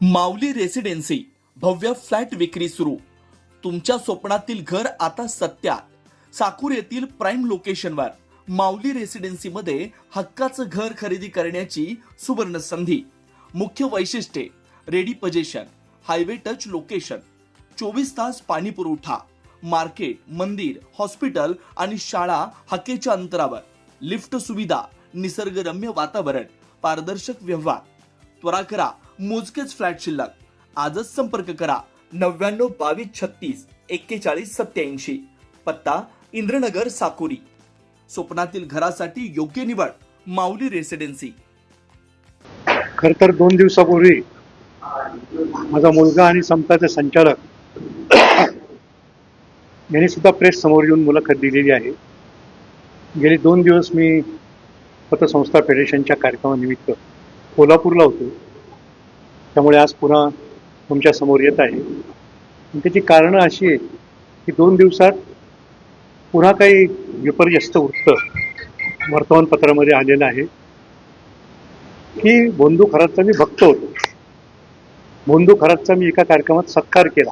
माऊली residency भव्य flat विक्री सुरू. तुमच्या स्वप्नातील घर आता सत्यात. साकूर येथील प्राइम लोकेशनवर माऊली रेसिडेन्सीमध्ये हक्काचं घर खरेदी करण्याची सुवर्ण संधी. मुख्य वैशिष्ट्ये: ready position, highway touch location, 24 तास पाणी पुरवठा, मार्केट, मंदिर, हॉस्पिटल आणि शाळा हक्केच्या अंतरावर, लिफ्ट सुविधा, निसर्गरम्य वातावरण, पारदर्शक व्यवहार. त्वरा करा, मोजकेच फ्लॅट शिल्लक. आजच संपर्क करा 99 22 36 41 87. पत्ता: इंद्रनगर, साकुरी. स्वप्नातील घरासाठी योग्य निवड माऊली रेसिडेन्सी. खर तर 2 दिवसापूर्वी माझा मुलगा आणि समताचे संचालक यांनी सुद्धा प्रेस समोर येऊन मुलाखत दिलेली आहे. गेली 2 दिवस मी पतसंस्था फेडरेशनच्या कार्यक्रमानिमित्त कोल्हापूरला होतो, त्यामुळे आज पुन्हा तुमच्या समोर येत आहे. त्याची कारणं अशी आहे की 2 दिवसात पुन्हा काही विपर्यस्त वृत्त वर्तमानपत्रामध्ये आलेलं आहे की भोंदू खरातचा मी भक्त होतो, भोंदू खरातचा मी एका कार्यक्रमात सत्कार केला,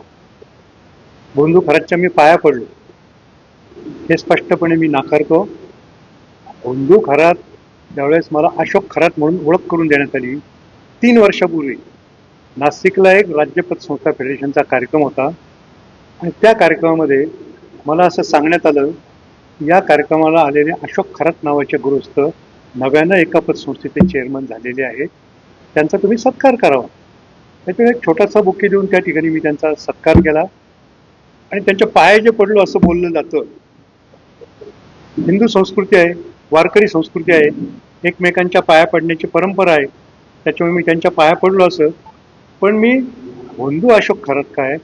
भोंदू खरातच्या मी पाया पडलो. हे स्पष्टपणे मी नाकारतो. भोंदू खरात ज्यावेळेस मला अशोक खरात म्हणून ओळख करून देण्यात आली, 3 वर्षापूर्वी नाशिकला एक राज्य पतसंस्था फेडरेशनचा कार्यक्रम होता आणि त्या कार्यक्रमामध्ये मला असं सांगण्यात आलं, या कार्यक्रमाला आलेले अशोक खरात नावाचे गृहस्थ नव्यानं एका पतसंस्थेचे चेअरमन झालेले आहेत, त्यांचा तुम्ही सत्कार करावा. त्याच्यावर एक छोटासा बुके देऊन त्या ठिकाणी मी त्यांचा सत्कार केला आणि त्यांच्या पाया जे पडलो असं बोललं जातं. हिंदू संस्कृती आहे, वारकरी संस्कृती आहे, एकमेकांच्या पाया पडण्याची परंपरा आहे, त्याच्यामुळे मी त्यांच्या पाया पडलो असं. पण मी भोंदू अशोक खरात काय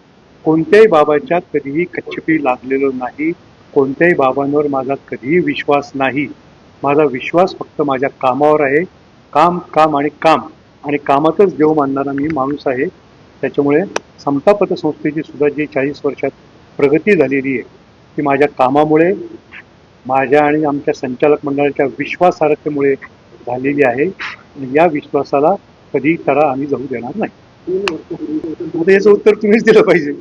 कोणत्याही बाबाच्या कधीही कच्छपी लागलेलो नाही, कोणत्याही बाबांवर माझा कधीही विश्वास नाही. माझा विश्वास फक्त माझ्या कामावर आहे. काम काम आणि काम, आणि कामातच देव मानणारा मी माणूस आहे. त्याच्यामुळे समता पतसंस्थेची सुद्धा जी 40 वर्षात प्रगती झालेली आहे ती माझ्या कामामुळे, माझ्या आणि आमच्या संचालक मंडळाच्या विश्वासार्हतेमुळे झालेली आहे. आणि या विश्वासाला कधी तडा आम्ही जाऊ देणार नाही. आता याचं उत्तर तुम्हीच दिलं पाहिजे.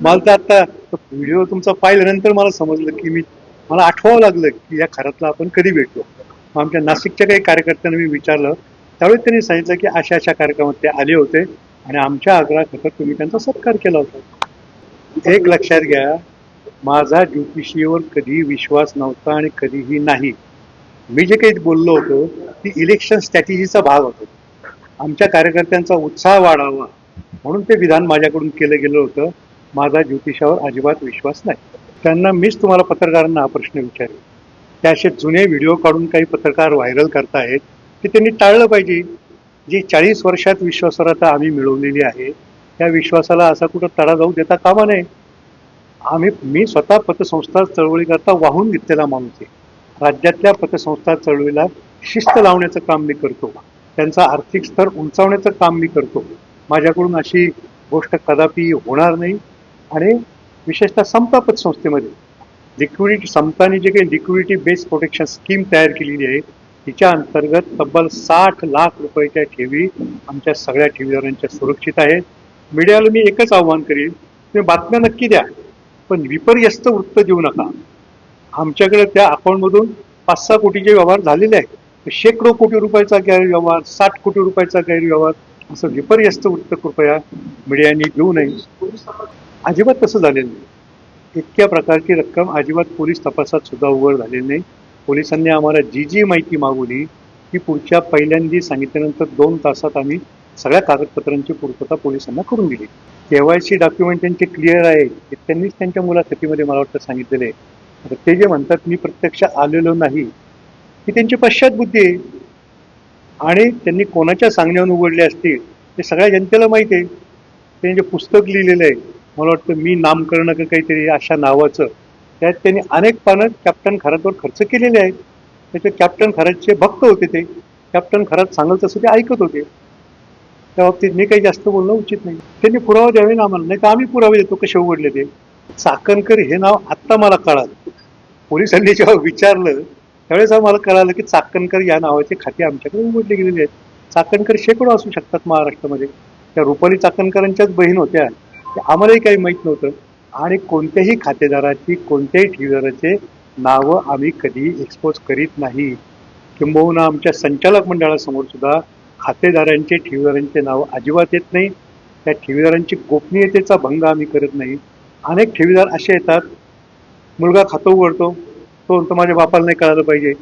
मला तर आता व्हिडिओ तुमचा पाहिल्यानंतर मला समजलं की मला आठवावं लागलं की या खरातला आपण कधी भेटलो. आमच्या नाशिकच्या काही कार्यकर्त्यांना मी विचारलं, त्यावेळेस त्यांनी सांगितलं की अशा अशा कार्यक्रमात ते आले होते आणि आमच्या आग्रहाखातर तुम्ही त्यांचा सत्कार केला होता. एक लक्षात घ्या, माझा ज्योतिषीवर कधीही विश्वास नव्हता आणि कधीही नाही. मी जे काही बोललो होतो ती इलेक्शन स्ट्रॅटेजीचा भाग होतो. आमच्या कार्यकर्त्यांचा उत्साह वाढावा म्हणून ते विधान माझ्याकडून केलं गेलं होतं. माझा ज्योतिषावर अजिबात विश्वास नाही. त्यांना मीच तुम्हाला पत्रकारांना हा प्रश्न विचारेल, ते असे जुने व्हिडिओ काढून काही पत्रकार व्हायरल करतायत ते त्यांनी टाळलं पाहिजे. जी 40 वर्षात विश्वासार्हता आम्ही मिळवलेली आहे त्या विश्वासाला असा कुठं तडा जाऊ देता कामा नये. मी स्वतः पतसंस्था चळवळीकरता वाहून घेतलेला माणूस आहे. राज्यातल्या पतसंस्था चळवळीला शिस्त लावण्याचं काम मी करतो, त्यांचा आर्थिक स्तर उंचावण्याचं काम मी करतो. माझ्याकडून अशी गोष्ट कदापि होणार नाही. आणि विशेषतः समता पतसंस्थेमध्ये लिक्विडिटी, समताने जे काही लिक्विडिटी बेस्ड प्रोटेक्शन स्कीम तयार केलेली आहे तिच्या अंतर्गत तब्बल 60 लाख रुपयाच्या ठेवी आमच्या सगळ्या ठेवीदारांच्या सुरक्षित आहेत. मीडियाला मी एकच आव्हान करीन, तुम्ही बातम्या नक्की द्या, पण विपर्यस्त वृत्त देऊ नका. आमच्याकडे त्या अकाउंटमधून 5-6 कोटीचे व्यवहार झालेले आहेत. शेकडो कोटी रुपयाचा गैरव्यवहार, 60 कोटी रुपयाचा गैरव्यवहार, असं विपर्यस्त वृत्त कृपया मीडियाने देऊ नये. अजिबात तसं झालेलं नाही. इतक्या प्रकारची रक्कम अजिबात पोलीस तपासात सुद्धा उघड झालेली नाही. पोलिसांनी आम्हाला जी माहिती मागवली ती पुढच्या पहिल्यांदा सांगितल्यानंतर 2 तासात आम्ही सगळ्या कागदपत्रांची पूर्तता पोलिसांना करून दिली. KYC डॉक्युमेंट त्यांचे क्लिअर आहे, त्यांनीच त्यांच्या मुलाखतीमध्ये मला वाटतं सांगितलेलं आहे. आता ते जे म्हणतात मी प्रत्यक्ष आलेलो नाही, ही त्यांची पश्चातबुद्धी आहे. आणि त्यांनी कोणाच्या सांगण्यावरून उघडले असतील ते सगळ्या जनतेला माहिती आहे. त्यांनी जे पुस्तक लिहिलेलं आहे, मला वाटतं मी नामकरण काहीतरी अशा नावाचं, त्यात त्यांनी अनेक पानं कॅप्टन खरातवर खर्च केलेले आहेत. त्याचे कॅप्टन खरातचे भक्त होते. ते कॅप्टन खरात सांगत तसं ते ऐकत होते. त्या बाबतीत मी काही जास्त बोलणं उचित नाही. त्यांनी पुरावा द्यावे ना आम्हाला, नाही तर आम्ही पुरावे देतो कसे उघडले ते. चाकणकर हे नाव आत्ता मला कळालं. पोलिसांनी जेव्हा विचारलं त्यावेळेस आम्हाला कळालं की चाकणकर या नावाचे खाते आमच्याकडे उघडले गेलेले आहेत. चाकणकर शेकडो असू शकतात महाराष्ट्रामध्ये. त्या रुपाली चाकणकरांच्याच बहीण होत्या, ते आम्हालाही काही माहीत नव्हतं. आणि कोणत्याही खातेदाराची, कोणत्याही ठेवीदाराचे नावं आम्ही कधी एक्सपोज करीत नाही. किंबहुना आमच्या संचालक मंडळासमोर सुद्धा खातेदारांचे, ठेवीदारांचे नाव अजिबात येत नाही. त्या ठेवीदारांची गोपनीयतेचा भंग आम्ही करत नाही. अनेक ठेवीदार असे येतात, मुलगा खातं उघडतो, तो म्हणतो माझ्या बापाला नाही कळालं पाहिजे.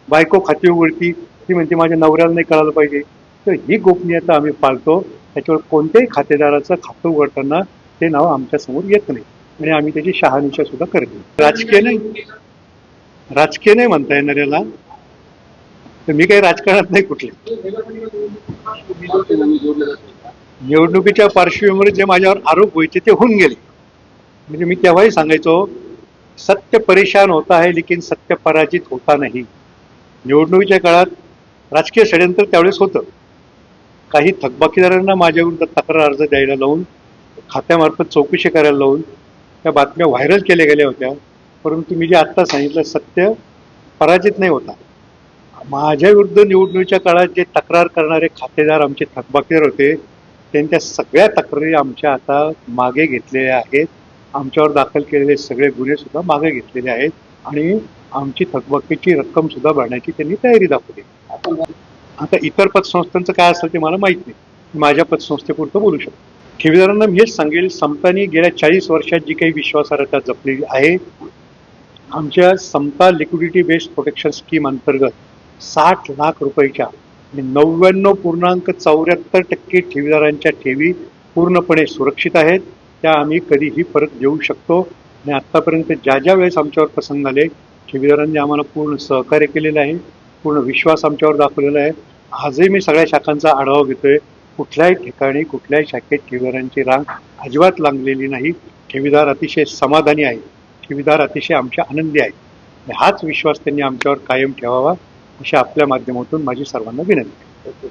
बायको खाते उघडती, ती म्हणते माझ्या नवऱ्याला नाही कळालं पाहिजे. तर ही गोपनीयता आम्ही पाळतो. त्याच्यावर कोणत्याही खातेदाराचं खातं उघडताना ते नाव आमच्यासमोर येत नाही आणि आम्ही त्याची शहानिशा सुद्धा करत नाही. राजकीय नाही म्हणता येणार याला. तर मी काही राजकारणात नाही कुठले. निवडणुकीच्या पार्श्वभूमीवर जे माझ्यावर आरोप व्हायचे ते होऊन गेले. म्हणजे मी तेव्हाही सांगायचो, सत्य परेशान होता है लेकिन सत्य पराजित होता नाही. निवडणुकीच्या काळात राजकीय षडयंत्र त्यावेळेस होतं. काही थकबाकीदारांना माझ्या विरुद्ध तक्रार अर्ज द्यायला लावून, खात्यामार्फत चौकशी करायला लावून त्या बातम्या व्हायरल केल्या गेल्या होत्या. परंतु मी जे आत्ता सांगितलं, सत्य पराजित नाही होता. माझ्या विरुद्ध निवडणुकीच्या काळात जे तक्रार करणारे खातेदार आमचे थकबाकीदार होते, त्यांच्या सगळ्या तक्रारी आमच्या आता मागे घेतलेल्या आहेत. आमच्यावर दाखल केलेले सगळे गुन्हे सुद्धा मागे घेतलेले आहेत आणि आमची थकबाकीची रक्कम सुद्धा भरण्याची त्यांनी तयारी दाखवली. आता इतर पतसंस्थांचं काय असेल ते मला माहीत नाही. माझ्या पतसंस्थेपुरतं बोलू शकतो. ठेवीदारांना मी हेच सांगेल, समतानी गेल्या 40 वर्षात जी काही विश्वासार्हता जपलेली आहे, आमच्या समता लिक्विडिटी बेस्ड प्रोटेक्शन स्कीम अंतर्गत 60 लाख रुपयाच्या 99.74% ठेवीदारांच्या ठेवी पूर्णपणे सुरक्षित आहेत. त्या आम्ही कधीही परत देऊ शकतो आणि आत्तापर्यंत ज्या ज्या वेळेस आमच्यावर प्रसंग आले, ठेवीदारांनी आम्हाला पूर्ण सहकार्य केलेलं आहे, पूर्ण विश्वास आमच्यावर दाखवलेला आहे. आजही मी सगळ्या शाखांचा आढावा घेतोय. कुठल्याही ठिकाणी, कुठल्याही शाखेत ठेवीदारांची रांग अजिबात लागलेली नाही. ठेवीदार अतिशय समाधानी आहे. ठेवीदार अतिशय आमच्या आनंदी आहेत. हाच विश्वास त्यांनी आमच्यावर कायम ठेवावा अशी आपल्या माध्यमातून माझी सर्वांना विनंती आहे.